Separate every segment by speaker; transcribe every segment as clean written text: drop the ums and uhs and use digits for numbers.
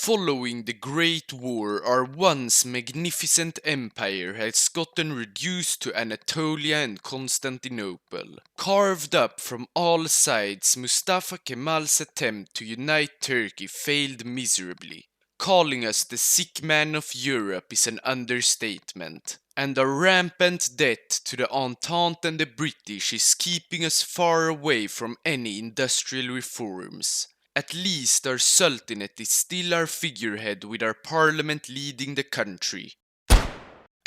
Speaker 1: Following the Great War, our once magnificent empire has gotten reduced to Anatolia and Constantinople. Carved up from all sides, Mustafa Kemal's attempt to unite Turkey failed miserably. Calling us the sick man of Europe is an understatement. And our rampant debt to the Entente and the British is keeping us far away from any industrial reforms. At least our Sultanate is still our figurehead with our parliament leading the country.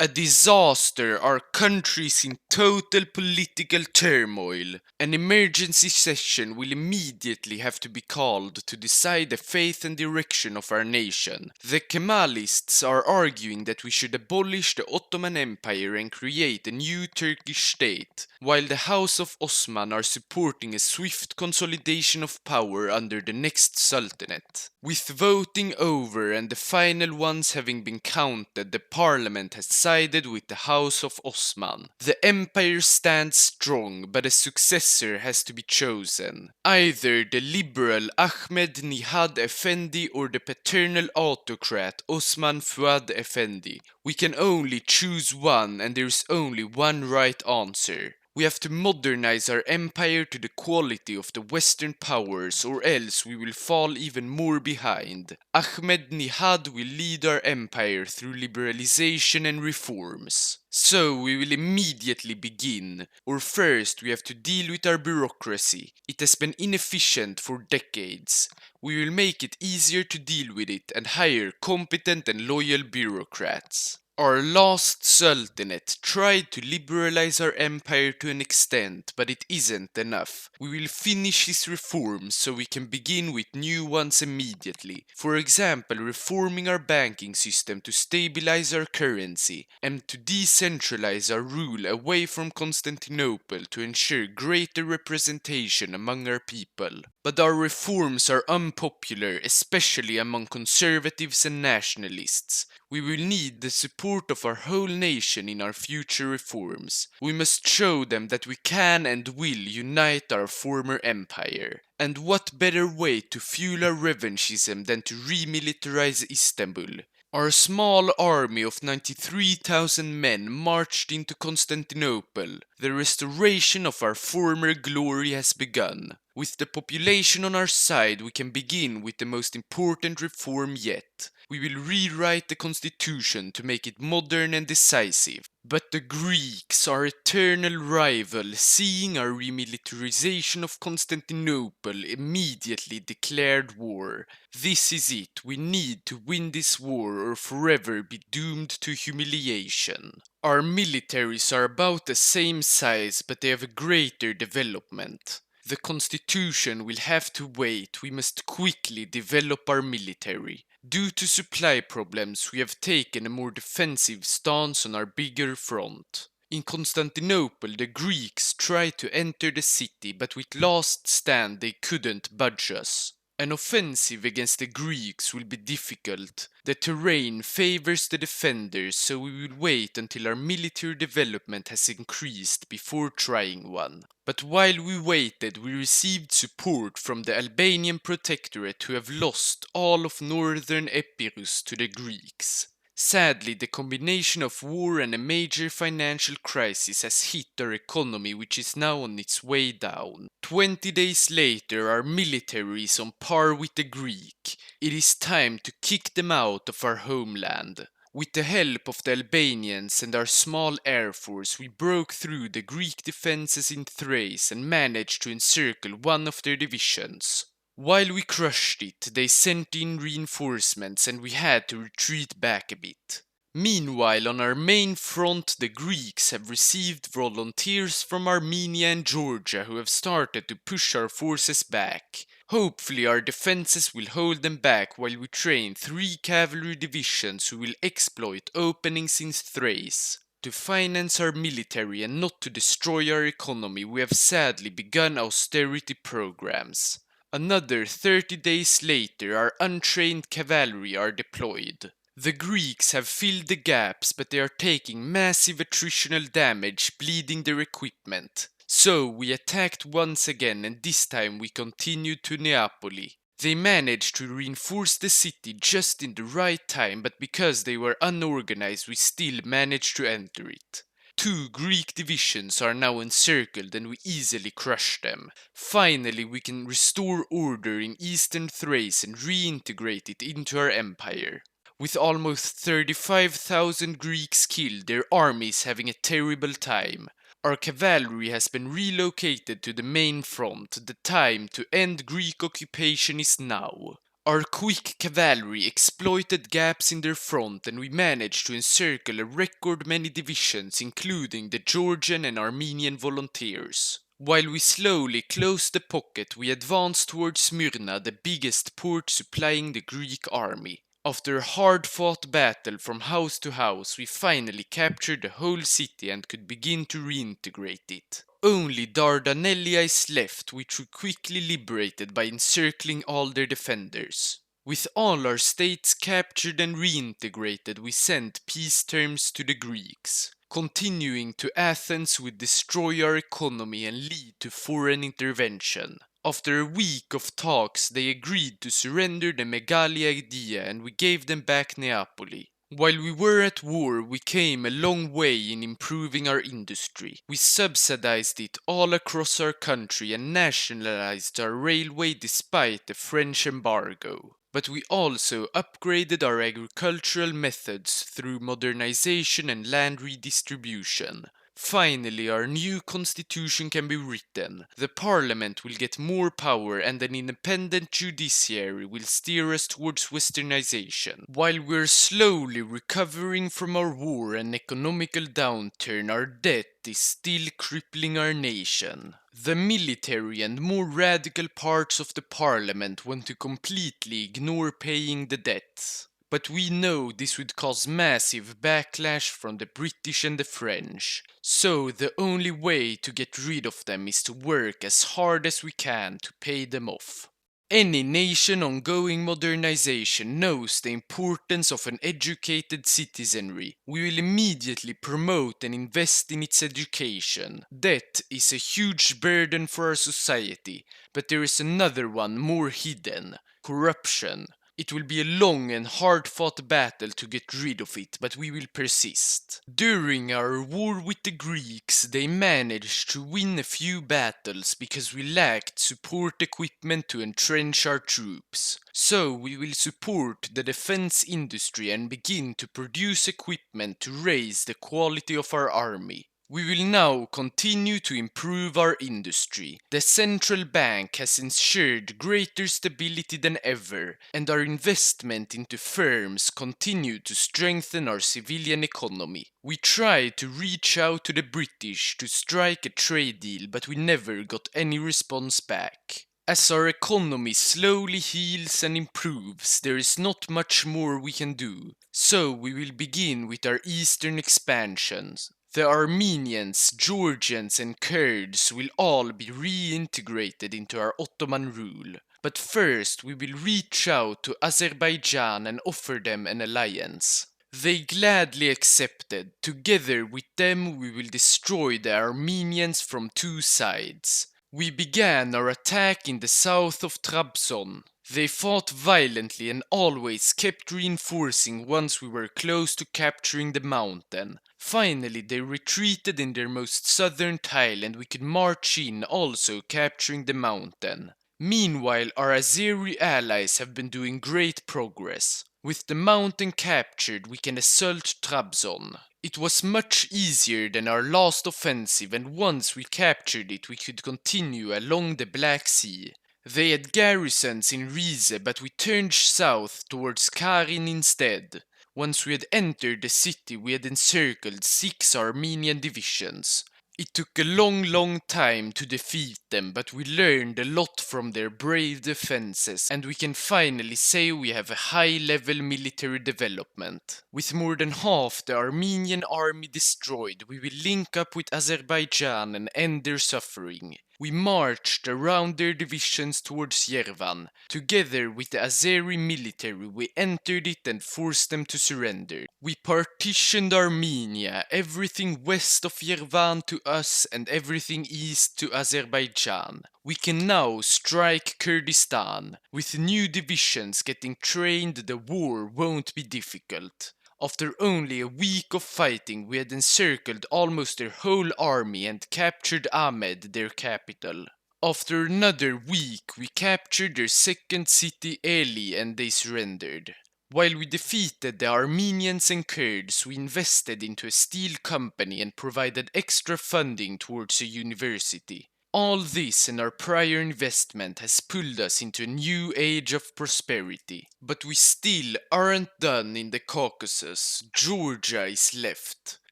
Speaker 1: A disaster, our country is in total political turmoil. An emergency session will immediately have to be called to decide the fate and direction of our nation. The Kemalists are arguing that we should abolish the Ottoman Empire and create a new Turkish state, while the House of Osman are supporting a swift consolidation of power under the next Sultanate. With voting over and the final ones having been counted, the parliament has sided with the House of Osman. The empire stands strong, but a successor has to be chosen. Either the liberal Ahmed Nihad Effendi or the paternal autocrat Osman Fuad Effendi. We can only choose one, and there is only one right answer. We have to modernize our empire to the quality of the Western powers, or else we will fall even more behind. Ahmed Nihad will lead our empire through liberalization and reforms. So we will immediately begin. Or first we have to deal with our bureaucracy. It has been inefficient for decades. We will make it easier to deal with it and hire competent and loyal bureaucrats. Our last Sultanate tried to liberalize our empire to an extent, but it isn't enough. We will finish his reforms so we can begin with new ones immediately. For example, reforming our banking system to stabilize our currency and to decentralize our rule away from Constantinople to ensure greater representation among our people. But our reforms are unpopular, especially among conservatives and nationalists. We will need the support of our whole nation in our future reforms. We must show them that we can and will unite our former empire. And what better way to fuel our revanchism than to remilitarize Istanbul? Our small army of 93,000 men marched into Constantinople. The restoration of our former glory has begun. With the population on our side, we can begin with the most important reform yet. We will rewrite the constitution to make it modern and decisive. But the Greeks, our eternal rival, seeing our remilitarization of Constantinople, immediately declared war. This is it. We need to win this war or forever be doomed to humiliation. Our militaries are about the same size, but they have a greater development. The constitution will have to wait. We must quickly develop our military. Due to supply problems, we have taken a more defensive stance on our bigger front. In Constantinople, the Greeks tried to enter the city, but with last stand they couldn't budge us. An offensive against the Greeks will be difficult. The terrain favors the defenders, so we will wait until our military development has increased before trying one. But while we waited, we received support from the Albanian Protectorate, who have lost all of northern Epirus to the Greeks. Sadly, the combination of war and a major financial crisis has hit our economy, which is now on its way down. 20 days later, our military is on par with the Greek. It is time to kick them out of our homeland. With the help of the Albanians and our small air force, we broke through the Greek defenses in Thrace and managed to encircle one of their divisions. While we crushed it, they sent in reinforcements and we had to retreat back a bit. Meanwhile, on our main front, the Greeks have received volunteers from Armenia and Georgia who have started to push our forces back. Hopefully our defenses will hold them back while we train 3 cavalry divisions who will exploit openings in Thrace. To finance our military and not to destroy our economy, we have sadly begun austerity programs. Another 30 days later, our untrained cavalry are deployed. The Greeks have filled the gaps, but they are taking massive attritional damage, bleeding their equipment. So we attacked once again, and this time we continued to Neapoli. They managed to reinforce the city just in the right time, but because they were unorganized, we still managed to enter it. Two Greek divisions are now encircled and we easily crush them. Finally, we can restore order in eastern Thrace and reintegrate it into our empire. With almost 35,000 Greeks killed, their army is having a terrible time. Our cavalry has been relocated to the main front. The time to end Greek occupation is now. Our quick cavalry exploited gaps in their front and we managed to encircle a record many divisions including the Georgian and Armenian volunteers. While we slowly closed the pocket, we advanced towards Smyrna, the biggest port supplying the Greek army. After a hard-fought battle from house to house, we finally captured the whole city and could begin to reintegrate it. Only Dardanelia is left, which we quickly liberated by encircling all their defenders. With all our states captured and reintegrated, we sent peace terms to the Greeks. Continuing to Athens would destroy our economy and lead to foreign intervention. After a week of talks, they agreed to surrender the Megalia Idea and we gave them back Neapoli. While we were at war, we came a long way in improving our industry. We subsidized it all across our country and nationalized our railway despite the French embargo. But we also upgraded our agricultural methods through modernization and land redistribution. Finally, our new constitution can be written. The parliament will get more power and an independent judiciary will steer us towards westernization. While we're slowly recovering from our war and economical downturn, our debt is still crippling our nation. The military and more radical parts of the parliament want to completely ignore paying the debts. But we know this would cause massive backlash from the British and the French. So the only way to get rid of them is to work as hard as we can to pay them off. Any nation ongoing modernization knows the importance of an educated citizenry. We will immediately promote and invest in its education. Debt is a huge burden for our society, but there is another one more hidden: corruption. It will be a long and hard-fought battle to get rid of it, but we will persist. During our war with the Greeks, they managed to win a few battles because we lacked support equipment to entrench our troops. So we will support the defense industry and begin to produce equipment to raise the quality of our army. We will now continue to improve our industry. The central bank has ensured greater stability than ever, and our investment into firms continue to strengthen our civilian economy. We tried to reach out to the British to strike a trade deal, but we never got any response back. As our economy slowly heals and improves, there is not much more we can do. So we will begin with our eastern expansions. The Armenians, Georgians and Kurds will all be reintegrated into our Ottoman rule. But first we will reach out to Azerbaijan and offer them an alliance. They gladly accepted. Together with them we will destroy the Armenians from two sides. We began our attack in the south of Trabzon. They fought violently and always kept reinforcing once we were close to capturing the mountain. Finally, they retreated in their most southern tile and we could march in, also capturing the mountain. Meanwhile, our Azeri allies have been doing great progress. With the mountain captured, we can assault Trabzon. It was much easier than our last offensive, and once we captured it, we could continue along the Black Sea. They had garrisons in Rize, but we turned south towards Karin instead. Once we had entered the city, we had encircled 6 Armenian divisions. It took a long time to defeat them, but we learned a lot from their brave defenses, and we can finally say we have a high-level military development. With more than half the Armenian army destroyed, we will link up with Azerbaijan and end their suffering. We marched around their divisions towards Yerevan. Together with the Azeri military, we entered it and forced them to surrender. We partitioned Armenia, everything west of Yerevan to us and everything east to Azerbaijan. We can now strike Kurdistan. With new divisions getting trained, the war won't be difficult. After only a week of fighting, we had encircled almost their whole army and captured Ahmed, their capital. After another week, we captured their second city, Eli, and they surrendered. While we defeated the Armenians and Kurds, we invested into a steel company and provided extra funding towards a university. All this and our prior investment has pulled us into a new age of prosperity. But we still aren't done in the Caucasus. Georgia is left.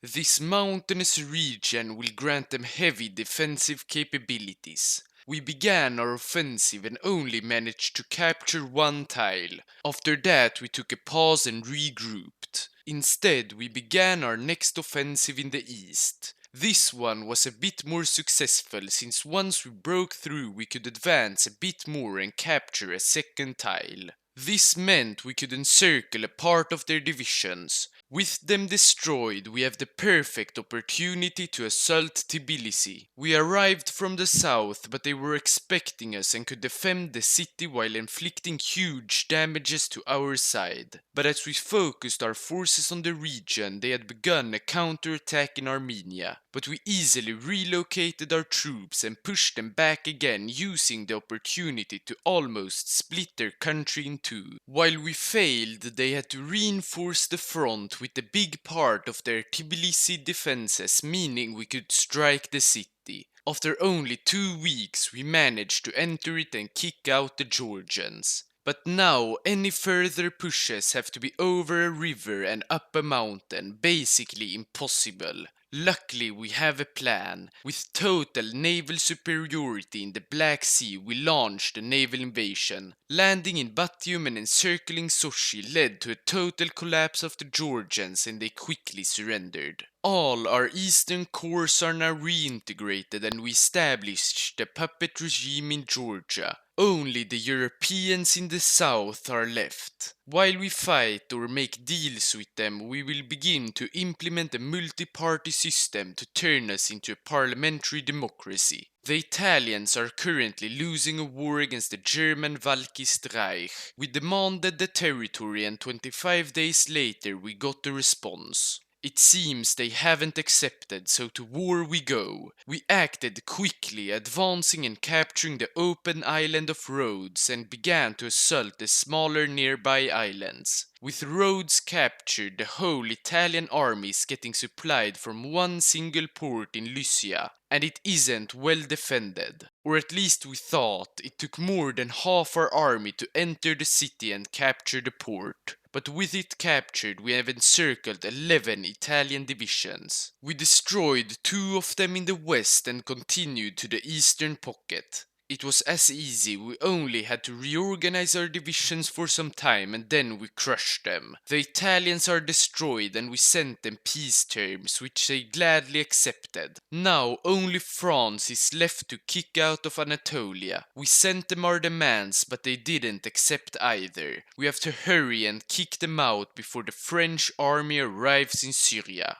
Speaker 1: This mountainous region will grant them heavy defensive capabilities. We began our offensive and only managed to capture one tile. After that we took a pause and regrouped. Instead we began our next offensive in the east. This one was a bit more successful since once we broke through we could advance a bit more and capture a second tile. This meant we could encircle a part of their divisions. With them destroyed, we have the perfect opportunity to assault Tbilisi. We arrived from the south, but they were expecting us and could defend the city while inflicting huge damages to our side. But as we focused our forces on the region, they had begun a counterattack in Armenia. But we easily relocated our troops and pushed them back again, using the opportunity to almost split their country in two. While we failed, they had to reinforce the front with a big part of their Tbilisi defenses, meaning we could strike the city. After only 2 weeks, we managed to enter it and kick out the Georgians. But now any further pushes have to be over a river and up a mountain, basically impossible. Luckily we have a plan. With total naval superiority in the Black Sea we launched a naval invasion. Landing in Batium and encircling Sochi led to a total collapse of the Georgians and they quickly surrendered. All our eastern corps are now reintegrated and we established the puppet regime in Georgia. Only the Europeans in the south are left. While we fight or make deals with them, we will begin to implement a multi-party system to turn us into a parliamentary democracy. The Italians are currently losing a war against the German Valkist Reich. We demanded the territory and 25 days later we got a response. It seems they haven't accepted, so to war we go. We acted quickly, advancing and capturing the open island of Rhodes and began to assault the smaller nearby islands. With Rhodes captured, the whole Italian army is getting supplied from one single port in Lycia, and it isn't well defended. Or at least we thought. It took more than half our army to enter the city and capture the port. But with it captured, we have encircled 11 Italian divisions. We destroyed 2 of them in the west and continued to the eastern pocket. It was as easy, we only had to reorganize our divisions for some time and then we crushed them. The Italians are destroyed and we sent them peace terms, which they gladly accepted. Now only France is left to kick out of Anatolia. We sent them our demands, but they didn't accept either. We have to hurry and kick them out before the French army arrives in Syria.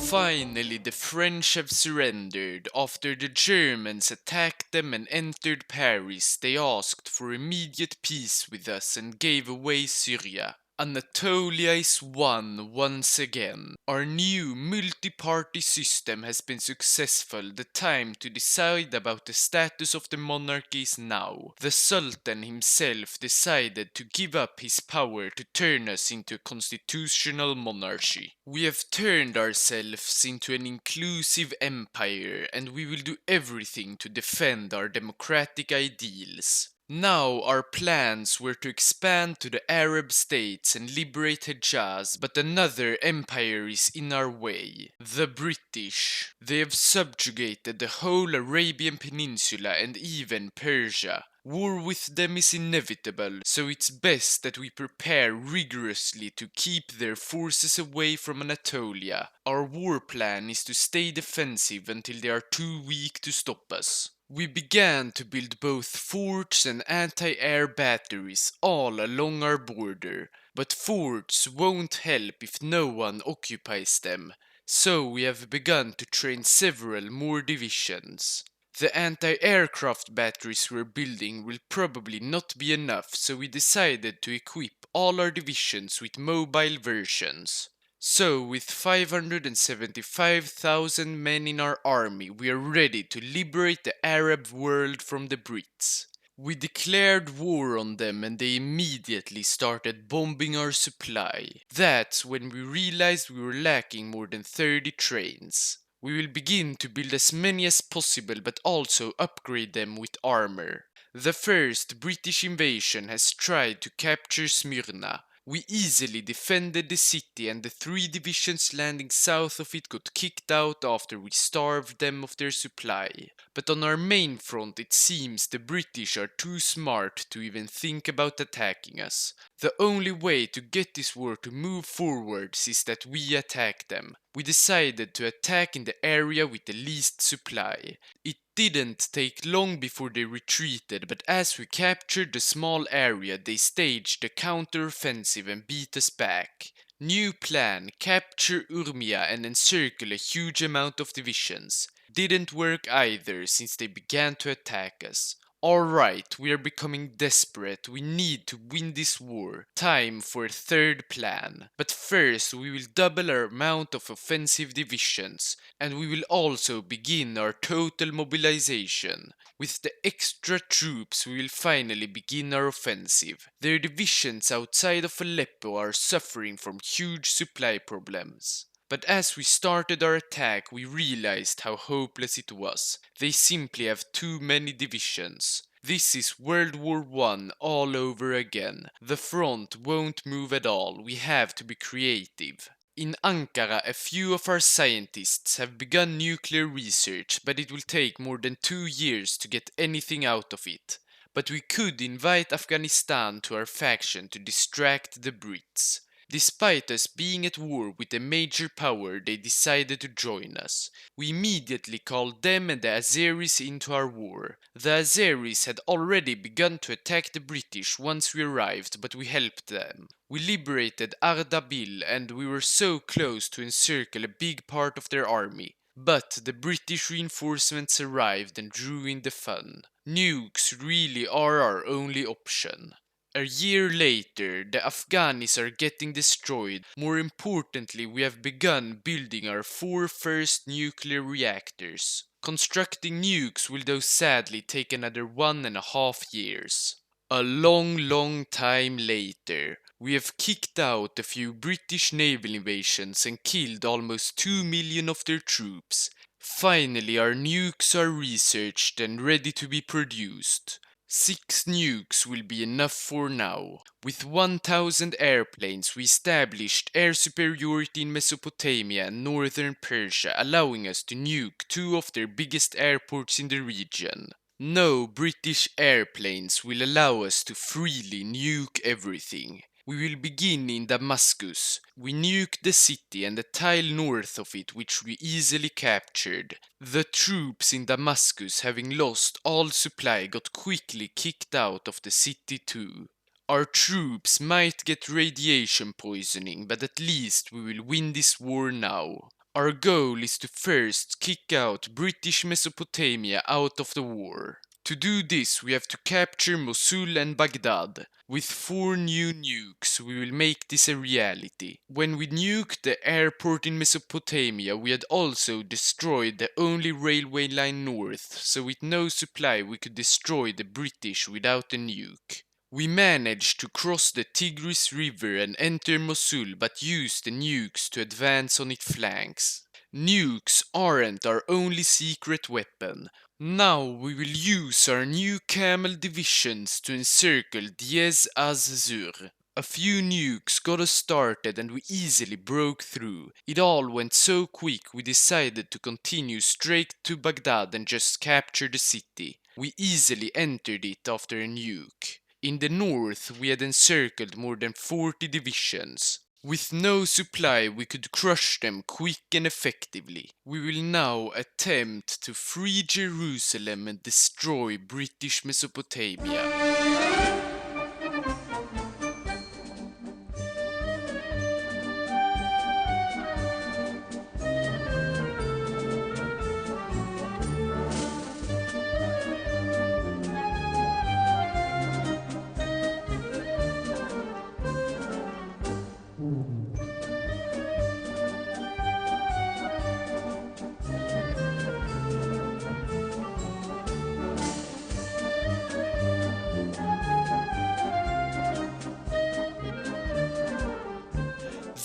Speaker 1: Finally, the French have surrendered. After the Germans attacked them and entered Paris, they asked for immediate peace with us and gave away Syria. Anatolia is won once again. Our new multi-party system has been successful. The time to decide about the status of the monarchy is now. The Sultan himself decided to give up his power to turn us into a constitutional monarchy. We have turned ourselves into an inclusive empire, and we will do everything to defend our democratic ideals. Now our plans were to expand to the Arab states and liberate Hejaz, but another empire is in our way. The British. They have subjugated the whole Arabian Peninsula and even Persia. War with them is inevitable, so it's best that we prepare rigorously to keep their forces away from Anatolia. Our war plan is to stay defensive until they are too weak to stop us. We began to build both forts and anti-air batteries all along our border, but forts won't help if no one occupies them, so we have begun to train several more divisions. The anti-aircraft batteries we're building will probably not be enough, so we decided to equip all our divisions with mobile versions. So, with 575,000 men in our army, we are ready to liberate the Arab world from the Brits. We declared war on them and they immediately started bombing our supply. That's when we realized we were lacking more than 30 trains. We will begin to build as many as possible but also upgrade them with armor. The first British invasion has tried to capture Smyrna. We easily defended the city and the 3 divisions landing south of it got kicked out after we starved them of their supply. But on our main front it seems the British are too smart to even think about attacking us. The only way to get this war to move forwards is that we attack them. We decided to attack in the area with the least supply. It didn't take long before they retreated, but as we captured the small area, they staged a counter-offensive and beat us back. New plan, capture Urmia and encircle a huge amount of divisions. Didn't work either, since they began to attack us. Alright, we are becoming desperate. We need to win this war. Time for a third plan. But first, we will double our amount of offensive divisions, and we will also begin our total mobilization. With the extra troops, we will finally begin our offensive. Their divisions outside of Aleppo are suffering from huge supply problems. But as we started our attack, we realized how hopeless it was. They simply have too many divisions. This is World War I all over again. The front won't move at all. We have to be creative. In Ankara, a few of our scientists have begun nuclear research, but it will take more than 2 years to get anything out of it. But we could invite Afghanistan to our faction to distract the Brits. Despite us being at war with a major power, they decided to join us. We immediately called them and the Azeris into our war. The Azeris had already begun to attack the British once we arrived, but we helped them. We liberated Ardabil and we were so close to encircle a big part of their army. But the British reinforcements arrived and ruined the fun. Nukes really are our only option. A year later, the Afghanis are getting destroyed. More importantly, we have begun building our 4 first nuclear reactors. Constructing nukes will though sadly take another 1.5 years. A long time later, we have kicked out a few British naval invasions and killed almost 2 million of their troops. Finally, our nukes are researched and ready to be produced. 6 nukes will be enough for now. With 1,000 airplanes, we established air superiority in Mesopotamia and northern Persia, allowing us to nuke 2 of their biggest airports in the region. No British airplanes will allow us to freely nuke everything. We will begin in Damascus. We nuked the city and the tile north of it, which we easily captured. The troops in Damascus, having lost all supply, got quickly kicked out of the city too. Our troops might get radiation poisoning, but at least we will win this war now. Our goal is to first kick out British Mesopotamia out of the war. To do this, we have to capture Mosul and Baghdad. With 4 new nukes, we will make this a reality. When we nuked the airport in Mesopotamia, we had also destroyed the only railway line north, so with no supply we could destroy the British without a nuke. We managed to cross the Tigris River and enter Mosul, but used the nukes to advance on its flanks. Nukes aren't our only secret weapon. Now we will use our new camel divisions to encircle Diez az-Zur. A few nukes got us started and we easily broke through. It all went so quick we decided to continue straight to Baghdad and just capture the city. We easily entered it after a nuke. In the north we had encircled more than 40 divisions. With no supply we could crush them quick and effectively. We will now attempt to free Jerusalem and destroy British Mesopotamia.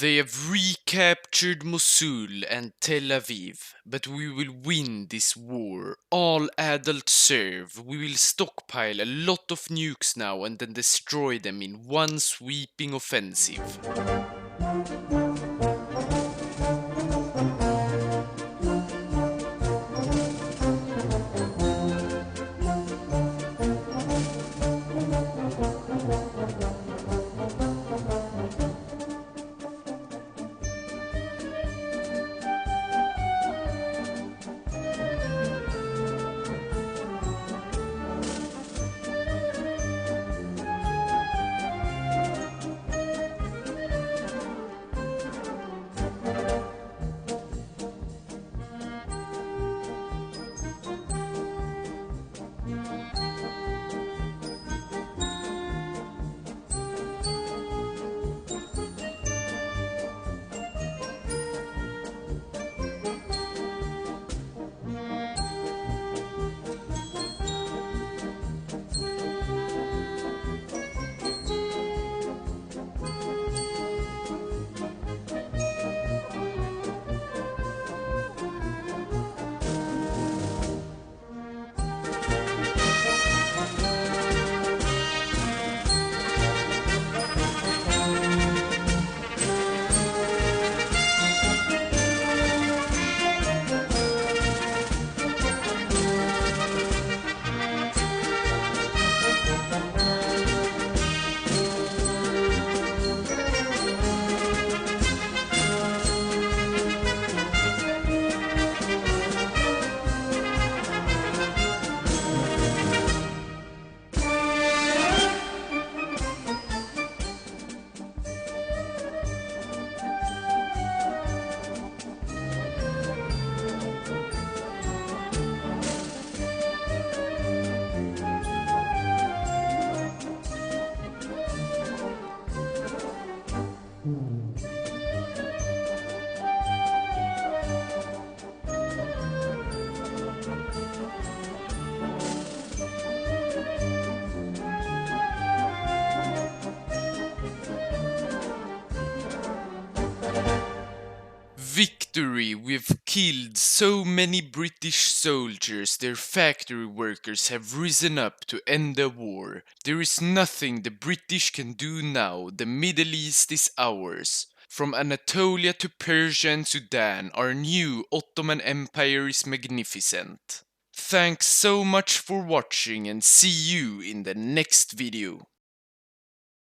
Speaker 1: They have recaptured Mosul and Tel Aviv, but we will win this war. All adults serve. We will stockpile a lot of nukes now and then destroy them in one sweeping offensive. Victory! We've killed so many British soldiers, their factory workers have risen up to end the war. There is nothing the British can do now, the Middle East is ours. From Anatolia to Persia and Sudan, our new Ottoman Empire is magnificent. Thanks so much for watching and see you in the next video.